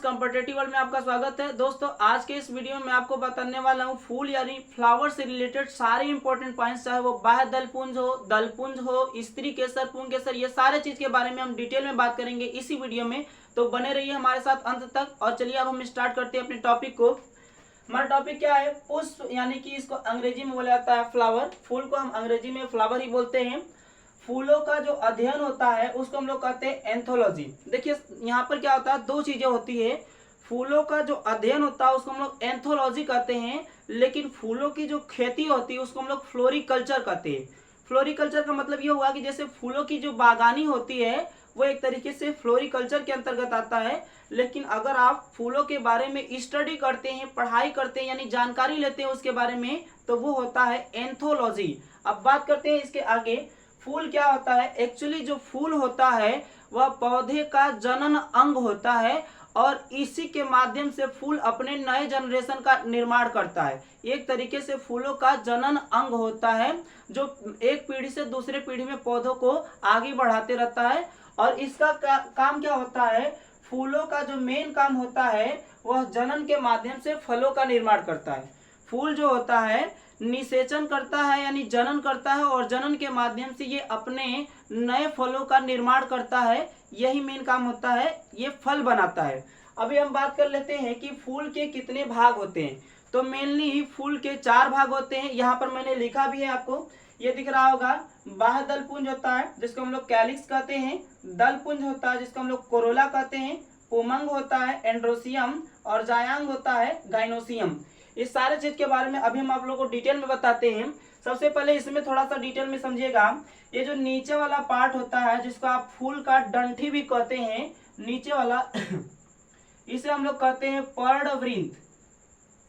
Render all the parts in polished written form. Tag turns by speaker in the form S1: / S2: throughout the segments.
S1: Competitive world में आपका स्वागत है। दोस्तों आज के इस वीडियो में आपको बताने वाला हूँ फूल यानी फ्लावर से रिलेटेड सारे इंपॉर्टेंट पॉइंट्स, चाहे वो बाह्य दलपुंज हो, स्त्री केसर, पुंग केसर, ये सारे चीज के बारे में हम डिटेल में बात करेंगे इसी वीडियो में। तो बने रहिए हमारे साथ अंत तक। और चलिए अब हम स्टार्ट करते हैं अपने टॉपिक को। हमारा टॉपिक क्या है? पुष्प, यानी कि इसको अंग्रेजी में बोला जाता है फ्लावर। फूल को हम अंग्रेजी में फ्लावर ही बोलते हैं। फूलों का जो अध्ययन होता है उसको हम लोग कहते हैं एंथोलॉजी। देखिए यहाँ पर क्या होता है, दो चीजें होती है। फूलों का जो अध्ययन होता है उसको हम लोग एंथोलॉजी कहते हैं, लेकिन फूलों की जो खेती होती है उसको हम लोग फ्लोरिकल्चर कहते हैं। फ्लोरिकल्चर का मतलब ये हुआ कि जैसे फूलों की जो बागानी होती है वो एक तरीके से फ्लोरिकल्चर के अंतर्गत आता है। लेकिन अगर आप फूलों के बारे में स्टडी करते हैं, पढ़ाई करते हैं, यानी जानकारी लेते हैं उसके बारे में, तो वो होता है एंथोलॉजी। अब बात करते हैं इसके आगे। फूल क्या होता है? एक्चुअली जो फूल होता है वह पौधे का जनन अंग होता है और इसी के माध्यम से फूल अपने नए जनरेशन का निर्माण करता है। एक तरीके से फूलों का जनन अंग होता है जो एक पीढ़ी से दूसरे पीढ़ी में पौधों को आगे बढ़ाते रहता है। और इसका काम क्या होता है? फूलों का जो मेन काम होता है वह जनन के माध्यम से फलों का निर्माण करता है। फूल जो होता है निषेचन करता है यानी जनन करता है, और जनन के माध्यम से ये अपने नए फलों का निर्माण करता है। यही मेन काम होता है, ये फल बनाता है। अभी हम बात कर लेते हैं कि फूल के कितने भाग होते हैं। तो मेनली फूल के 4 भाग होते हैं। यहाँ पर मैंने लिखा भी है, आपको ये दिख रहा होगा। बाह्य दलपुंज होता है जिसको हम लोग कैलिक्स कहते हैं। दलपुंज होता है जिसको हम लोग कोरोला कहते हैं। पुमंग होता है एंड्रोसियम, और जायांग होता है गाइनोसियम। इस सारे चीज के बारे में अभी हम आप लोगों को डिटेल में बताते हैं। सबसे पहले इसमें थोड़ा सा डिटेल में समझिएगा। ये जो नीचे वाला पार्ट होता है जिसको आप फूल का डंठी भी कहते हैं, नीचे वाला इसे हम लोग कहते हैं पर्णवृंत।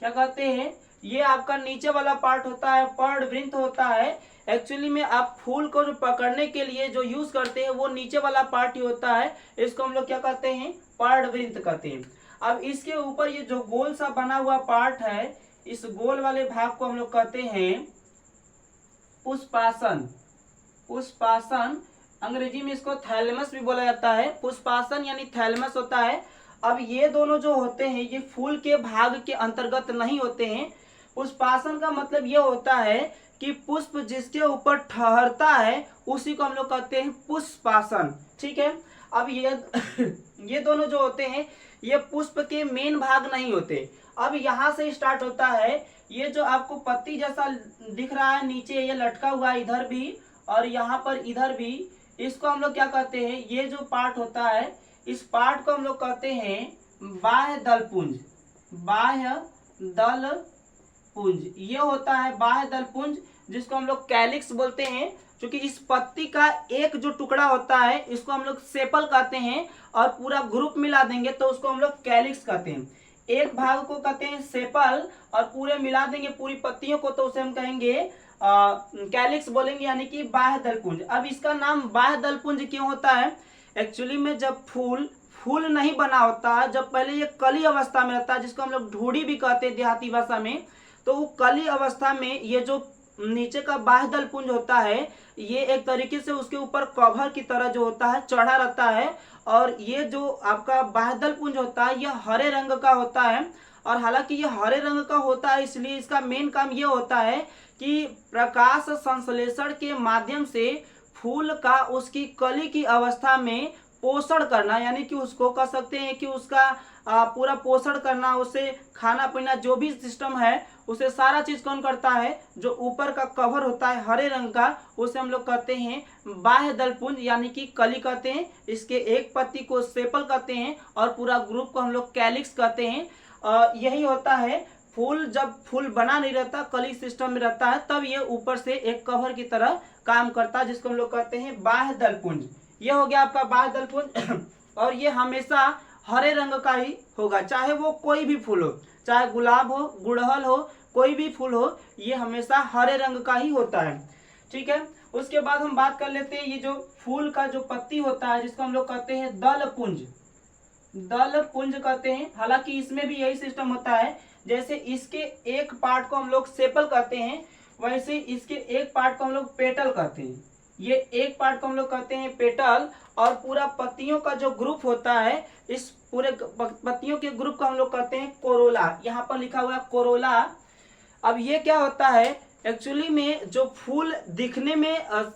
S1: क्या कहते हैं? ये आपका नीचे वाला पार्ट होता है, पर्णवृंत होता है। एक्चुअली में आप फूल को जो पकड़ने के लिए जो यूज करते हैं वो नीचे वाला पार्ट ही होता है। इसको हम लोग क्या कहते हैं? पर्णवृंत कहते हैं। अब इसके ऊपर ये जो गोल सा बना हुआ पार्ट है, इस गोल वाले भाग को हम लोग कहते हैं पुष्पासन। पुष्पासन, अंग्रेजी में इसको थैलेमस भी बोला जाता है। पुष्पासन यानी थैलेमस होता है। अब ये दोनों जो होते हैं ये फूल के भाग के अंतर्गत नहीं होते हैं। पुष्पासन का मतलब ये होता है कि पुष्प जिसके ऊपर ठहरता है उसी को हम लोग कहते हैं पुष्पासन। ठीक है। अब ये दोनों जो होते हैं ये पुष्प के मेन भाग नहीं होते। अब यहाँ से स्टार्ट होता है। ये जो आपको पत्ती जैसा दिख रहा है नीचे, ये लटका हुआ है इधर भी और यहाँ पर इधर भी, इसको हम लोग क्या कहते हैं? ये जो पार्ट होता है इस पार्ट को हम लोग कहते हैं बाह्य दलपुंज। बाह्य दलपुंज ये होता है बाह्य दलपुंज, जिसको हम लोग कैलिक्स बोलते हैं। क्योंकि इस पत्ती का एक जो टुकड़ा होता है इसको हम लोग सेपल कहते हैं, और पूरा ग्रुप मिला देंगे तो उसको हम लोग कैलिक्स कहते हैं। एक भाग को कहते हैं सेपल, और पूरे मिला देंगे पूरी पत्तियों को तो उसे हम कहेंगे कैलिक्स बोलेंगे, यानी कि बाह्य दलपुंज। अब इसका नाम बाह्य दलपुंज क्यों होता है? एक्चुअली में जब फूल नहीं बना होता, जब पहले ये कली अवस्था में रहता है जिसको हम लोग ढूढ़ी भी कहते हैं देहाती भाषा में, तो वो कली अवस्था में ये जो नीचे का बाह्य दलपुंज होता है ये एक तरीके से उसके ऊपर कवर की तरह जो होता है चढ़ा रहता है। और ये जो आपका बाह्य दलपुंज होता है ये हरे रंग का होता है। और हालांकि ये हरे रंग का होता है इसलिए इसका मेन काम ये होता है कि प्रकाश संश्लेषण के माध्यम से फूल का उसकी कली की अवस्था में पोषण करना, यानी कि उसको कह सकते हैं कि उसका पूरा पोषण करना, उसे खाना पीना जो भी सिस्टम है उसे सारा चीज कौन करता है? जो ऊपर का कवर होता है हरे रंग का उसे हम लोग कहते हैं बाह्य दलपुंज यानी कि कली कहते हैं। इसके एक पत्ती को सेपल कहते हैं और पूरा ग्रुप को हम लोग कैलिक्स कहते हैं। यही होता है। फूल जब फूल बना नहीं रहता, कली सिस्टम में रहता है, तब ये ऊपर से एक कवर की तरह काम करता है जिसको हम लोग कहते हैं बाह्य दलपुंज। ये हो गया आपका बाह्य दलपुंज। और ये हमेशा हरे रंग का ही होगा, चाहे वो कोई भी फूल हो, चाहे गुलाब हो, गुड़हल हो, कोई भी फूल हो, ये हमेशा हरे रंग का ही होता है। ठीक है। उसके बाद हम बात कर लेते हैं ये जो फूल का जो पत्ती होता है जिसको हम लोग कहते हैं दलपुंज। दलपुंज कहते हैं। हालांकि इसमें भी यही सिस्टम होता है, जैसे इसके एक पार्ट को हम लोग सेपल कहते हैं वैसे इसके एक पार्ट को हम लोग पेटल कहते हैं। ये एक पार्ट को हम लोग कहते हैं पेटल, और पूरा पत्तियों का जो ग्रुप होता है, इस पूरे पत्तियों के ग्रुप को हम लोग कहते हैं कोरोला। यहाँ पर लिखा हुआ है कोरोला। अब ये क्या होता है, एक्चुअली में जो फूल दिखने में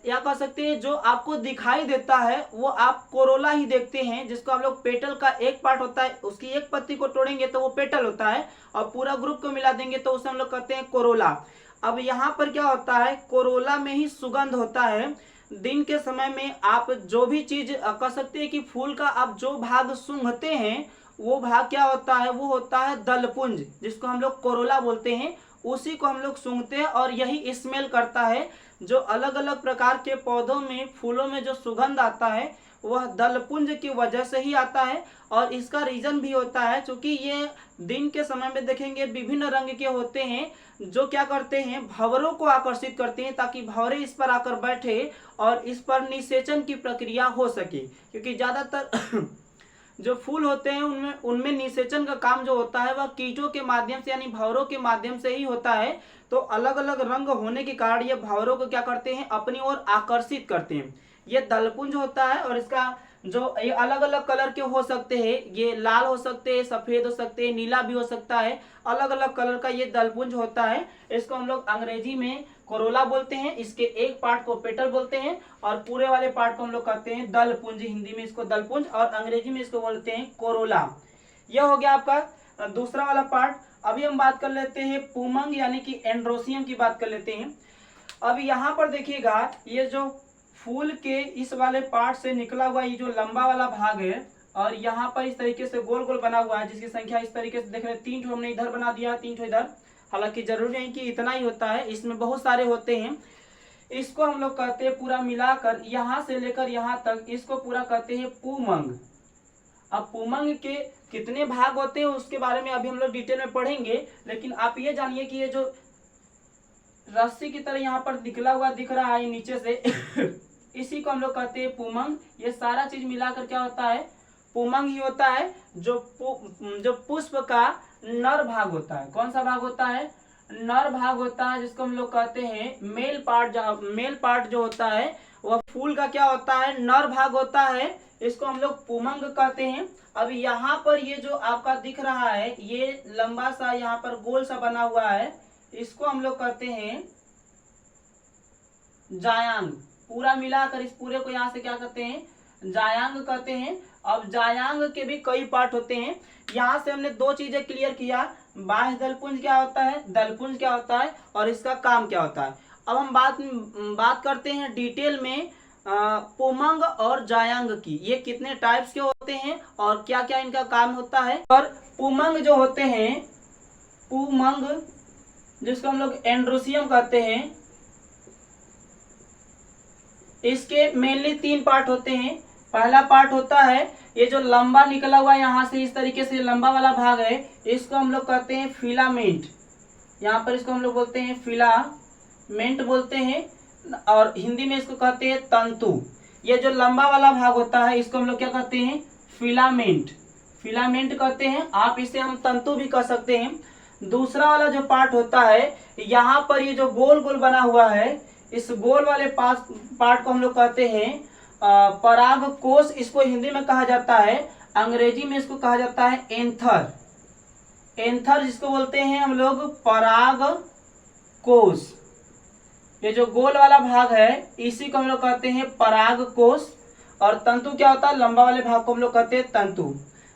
S1: या कह सकते हैं जो आपको दिखाई देता है वो आप कोरोला ही देखते हैं, जिसको हम लोग पेटल का एक पार्ट होता है, उसकी एक पत्ती को तोड़ेंगे तो वो पेटल होता है, और पूरा ग्रुप को मिला देंगे तो उसे हम लोग कहते हैं कोरोला। अब यहाँ पर क्या होता है, कोरोला में ही सुगंध होता है। दिन के समय में आप जो भी चीज कह सकते हैं कि फूल का आप जो भाग सूंघते हैं वो भाग क्या होता है, वो होता है दलपुंज, जिसको हम लोग कोरोला बोलते हैं। उसी को हम लोग सूंघते हैं और यही स्मेल करता है। जो अलग अलग प्रकार के पौधों में, फूलों में जो सुगंध आता है वह दलपुंज की वजह से ही आता है। और इसका रीजन भी होता है क्योंकि ये दिन के समय में देखेंगे विभिन्न रंग के होते हैं, जो क्या करते हैं, भंवरों को आकर्षित करते हैं, ताकि भंवरे इस पर आकर बैठे और इस पर निषेचन की प्रक्रिया हो सके। क्योंकि ज्यादातर जो फूल होते हैं उनमें उनमें निषेचन का काम जो होता है वह कीटों के माध्यम से यानी भंवरों के माध्यम से ही होता है। तो अलग अलग रंग होने के कारण ये भंवरों को क्या करते हैं, अपनी ओर आकर्षित करते हैं। ये दलपुंज होता है, और इसका जो ये अलग अलग कलर के हो सकते हैं, ये लाल हो सकते हैं, सफेद हो सकते हैं, नीला भी हो सकता है, अलग अलग कलर का ये दलपुंज होता है। इसको हम लोग अंग्रेजी में कोरोला बोलते हैं, इसके एक पार्ट को पेटल बोलते हैं, और पूरे वाले पार्ट को हम लोग कहते हैं दलपुंज। हिंदी में इसको दलपुंज और अंग्रेजी में इसको बोलते हैं कोरोला। यह हो गया आपका दूसरा वाला पार्ट। अभी हम बात कर लेते हैं पुमंग यानी कि एंड्रोसियम की बात कर लेते हैं। अब यहाँ पर देखिएगा, ये जो फूल के इस वाले पार्ट से निकला हुआ ये जो लंबा वाला भाग है, और यहाँ पर इस तरीके से गोल गोल बना हुआ है, जिसकी संख्या इस तरीके से देख रहे हैं, 3 ठो हमने इधर बना दिया, 3 ठो इधर। हालांकि जरूरी नहीं कि इतना ही होता है, इसमें बहुत सारे होते हैं। इसको हम लोग कहते हैं पूरा मिलाकर यहाँ से लेकर यहाँ तक, इसको पूरा कहते हैं पुमंग। अब पुमंग के कितने भाग होते हैं उसके बारे में अभी हम लोग डिटेल में पढ़ेंगे, लेकिन आप ये जानिए कि ये जो रस्सी की तरह यहाँ पर निकला हुआ दिख रहा है नीचे से इसी को हम लोग कहते हैं पुमंग। ये सारा चीज मिलाकर क्या होता है, पुमंग ही होता है। जो पुष्प का नर भाग होता है, कौन सा भाग होता है, नर भाग होता है, जिसको हम लोग कहते हैं मेल पार्ट। मेल पार्ट जो होता है वह फूल का क्या होता है, नर भाग होता है, इसको हम लोग पुमंग कहते हैं। अब यहाँ पर ये जो आपका दिख रहा है, ये लंबा सा यहाँ पर गोल सा बना हुआ है, इसको हम लोग कहते हैं जायांग। पूरा मिलाकर इस पूरे को यहाँ से क्या कहते हैं, जायांग कहते हैं। अब जायांग के भी कई पार्ट होते हैं। यहाँ से हमने 2 चीजें क्लियर किया, बाह्य दलपुंज क्या होता है, दलपुंज क्या होता है, और इसका काम क्या होता है। अब हम बात करते हैं डिटेल में पुमंग और जायांग की। ये कितने टाइप्स के होते हैं और क्या क्या इनका काम होता है। और पुमंग जो होते हैं, पुमंग जिसको हम लोग एंड्रोसियम कहते हैं, इसके मेनली 3 पार्ट होते हैं। पहला पार्ट होता है ये जो लंबा निकला हुआ यहाँ से इस तरीके से लंबा वाला भाग है, इसको हम लोग कहते हैं फिलामेंट। यहाँ पर इसको हम लोग बोलते हैं फिलामेंट बोलते हैं, और हिंदी में इसको कहते हैं तंतु। ये जो लंबा वाला भाग होता है इसको हम लोग क्या कहते हैं, फिलामेंट। फिलामेंट कहते हैं, आप इसे हम तंतु भी कह सकते हैं। दूसरा वाला जो पार्ट होता है, यहाँ पर ये जो गोल गोल बना हुआ है, इस गोल वाले पार्ट को हम लोग कहते हैं परागकोश। इसको हिंदी में कहा जाता है, अंग्रेजी में इसको कहा जाता है एंथर। एंथर जिसको बोलते हैं हम लोग परागकोश। ये जो गोल वाला भाग है इसी को हम लोग कहते हैं परागकोश। और तंतु क्या होता है, लंबा वाले भाग को हम लोग कहते हैं तंतु।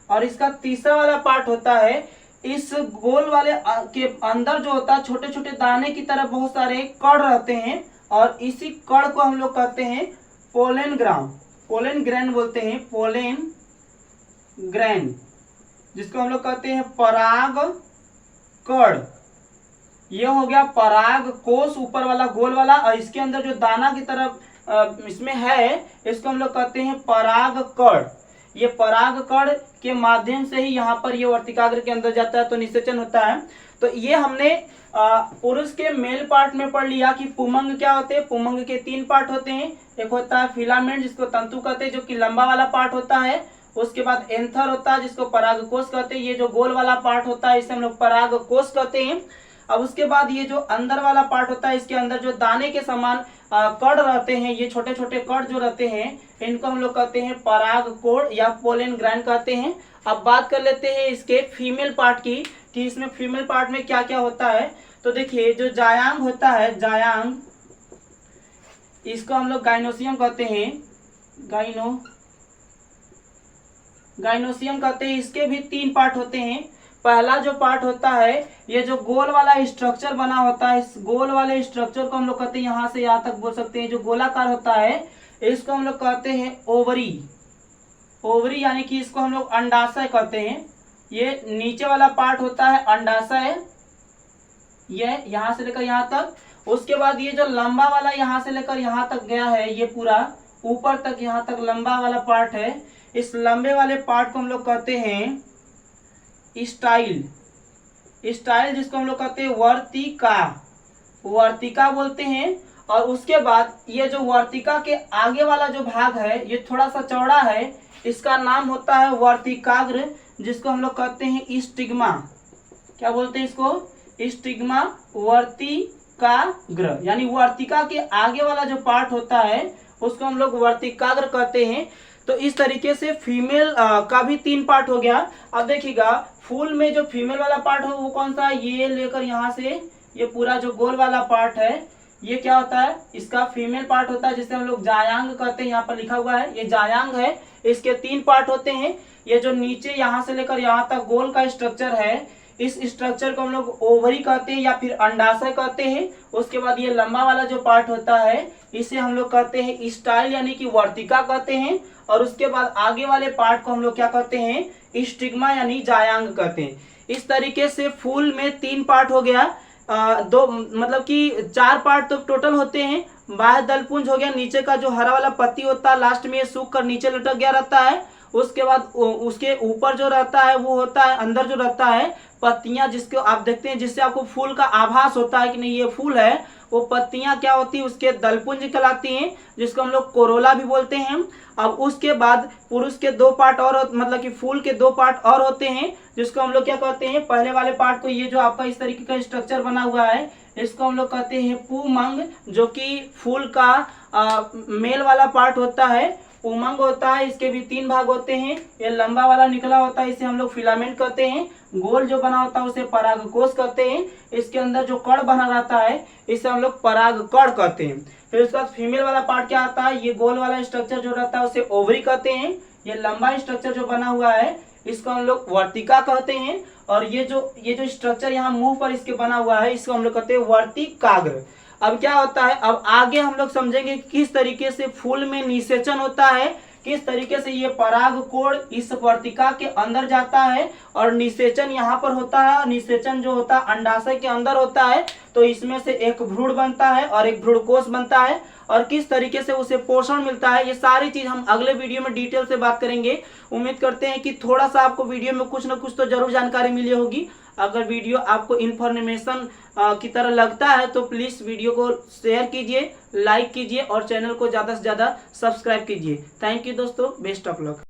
S1: और इसका तीसरा वाला पार्ट होता है, इस गोल वाले के अंदर जो होता है छोटे छोटे दाने की तरह बहुत सारे कण रहते हैं, और इसी कण को हम लोग कहते हैं पोलन ग्राम। पोलन ग्रैन बोलते हैं, पोलन ग्रैन, जिसको हम लोग कहते हैं पराग कण। ये हो गया पराग कोश, ऊपर वाला गोल वाला, और इसके अंदर जो दाना की तरफ इसमें है इसको हम लोग कहते हैं पराग कण। ये पराग कण के माध्यम से ही यहाँ पर ये वर्तिकाग्र के अंदर जाता है तो निषेचन होता है। तो ये हमने पुरुष के मेल पार्ट में पढ़ लिया कि पुमंग क्या होते हैं। पुमंग के 3 पार्ट होते हैं, एक होता है फिलामेंट जिसको तंतु कहते हैं, जो कि लंबा वाला पार्ट होता है। उसके बाद एंथर होता है जिसको परागकोश कहते हैं, ये जो गोल वाला पार्ट होता है इसे हम लोग परागकोश कहते हैं। अब उसके बाद ये जो अंदर वाला पार्ट होता है, इसके अंदर जो दाने के समान कण रहते हैं, ये छोटे छोटे कण जो रहते हैं इनको हम लोग कहते हैं परागकोण या पोलन ग्रैंड कहते हैं। अब बात कर लेते हैं इसके फीमेल पार्ट की कि इसमें फीमेल पार्ट में क्या क्या होता है। तो देखिए जो जायांग होता है, जायांग, इसको हम लोग गाइनोसियम कहते हैं, गाइनोसियम कहते हैं। इसके भी 3 पार्ट होते हैं। पहला जो पार्ट होता है, ये जो गोल वाला स्ट्रक्चर बना होता है, इस गोल वाले स्ट्रक्चर को हम लोग कहते हैं, यहाँ से यहाँ तक बोल सकते हैं, जो गोलाकार होता है इसको हम लोग कहते हैं ओवरी। ओवरी यानी कि इसको हम लोग अंडाशय कहते हैं। ये नीचे वाला पार्ट होता है अंडाशय, ये यहाँ से लेकर यहाँ तक। उसके बाद ये जो लंबा वाला यहाँ से लेकर यहाँ तक गया है, ये पूरा ऊपर तक यहाँ तक लंबा वाला पार्ट है, इस लंबे वाले पार्ट को हम लोग कहते हैं स्टाइल। स्टाइल जिसको हम लोग कहते हैं वर्तिका, वर्तिका बोलते हैं। और उसके बाद ये जो वर्तिका के आगे वाला जो भाग है ये थोड़ा सा चौड़ा है, इसका नाम होता है वर्तिकाग्र, जिसको हम लोग कहते हैं स्टिग्मा। क्या बोलते हैं इसको? स्टिग्मा, वर्तिकाग्र। यानी वर्तिका के आगे वाला जो पार्ट होता है उसको हम लोग वर्तिकाग्र कहते हैं। तो इस तरीके से फीमेल का भी 3 पार्ट हो गया। अब देखिएगा फूल में जो फीमेल वाला पार्ट हो वो कौन सा है, ये लेकर यहाँ से ये पूरा जो गोल वाला पार्ट है ये क्या होता है, इसका फीमेल पार्ट होता है, जिसे हम लोग जायांग कहते हैं। यहाँ पर लिखा हुआ है ये जायांग है। इसके 3 पार्ट होते हैं। ये जो नीचे यहाँ से लेकर यहाँ तक गोल का स्ट्रक्चर है, इस स्ट्रक्चर को हम लोग ओवरी कहते हैं या फिर अंडाशय कहते हैं। उसके बाद ये लंबा वाला जो पार्ट होता है इसे हम लोग कहते हैं स्टाइल यानी कि वर्तिका कहते हैं। और उसके बाद आगे वाले पार्ट को हम लोग क्या कहते हैं, स्टिग्मा यानी जायांग कहते हैं। इस तरीके से फूल में 3 पार्ट हो गया। दो मतलब कि 4 पार्ट तो टोटल होते हैं। बाह्य दलपुंज हो गया, नीचे का जो हरा वाला पत्ती होता है लास्ट में ये सूख कर नीचे लटक गया रहता है। उसके बाद उसके ऊपर जो रहता है वो होता है, अंदर जो रहता है पत्तियां, जिसको आप देखते हैं, जिससे आपको फूल का आभास होता है कि नहीं ये फूल है। वो पत्तियां क्या होती है, उसके दलपुंज कहलाती हैं, जिसको हम लोग कोरोला भी बोलते हैं। अब उसके बाद पुरुष के 2 पार्ट और मतलब कि फूल के 2 पार्ट और होते हैं, जिसको हम लोग क्या कहते हैं, पहले वाले पार्ट को, ये जो आपका इस तरीके का स्ट्रक्चर बना हुआ है इसको हम लोग कहते हैं पुमंग, जो कि फूल का मेल वाला पार्ट होता है, उमंग होता है। इसके भी 3 भाग होते हैं। ये लंबा वाला निकला होता है, इसे हम लोग फिलामेंट कहते हैं। गोल जो बना होता है उसे परागकोश कहते हैं। इसके अंदर जो कण बना रहता है इसे हम लोग परागकण कहते हैं। फिर उसके बाद फीमेल वाला पार्ट क्या आता है, ये गोल वाला स्ट्रक्चर जो रहता है उसे ओवरी कहते हैं। ये लंबा स्ट्रक्चर जो बना हुआ है इसको हम लोग वर्तिका कहते हैं। और ये जो स्ट्रक्चर यहाँ मुंह पर इसके बना हुआ है इसको हम लोग कहते हैं वर्तिकाग्र। अब क्या होता है, अब आगे हम लोग समझेंगे किस तरीके से फूल में निषेचन होता है, किस तरीके से ये परागकोण इस वर्तिका के अंदर जाता है और निषेचन यहाँ पर होता है। निषेचन जो होता है अंडाशय के अंदर होता है, तो इसमें से एक भ्रूण बनता है और एक भ्रूणकोश बनता है, और किस तरीके से उसे पोषण मिलता है, ये सारी चीज हम अगले वीडियो में डिटेल से बात करेंगे। उम्मीद करते हैं कि थोड़ा सा आपको वीडियो में कुछ न कुछ तो जरूर जानकारी मिली होगी। अगर वीडियो आपको इन्फॉर्मेशन की तरह लगता है तो प्लीज वीडियो को शेयर कीजिए, लाइक कीजिए और चैनल को ज्यादा से ज्यादा सब्सक्राइब कीजिए। थैंक यू दोस्तों, बेस्ट ऑफ लक।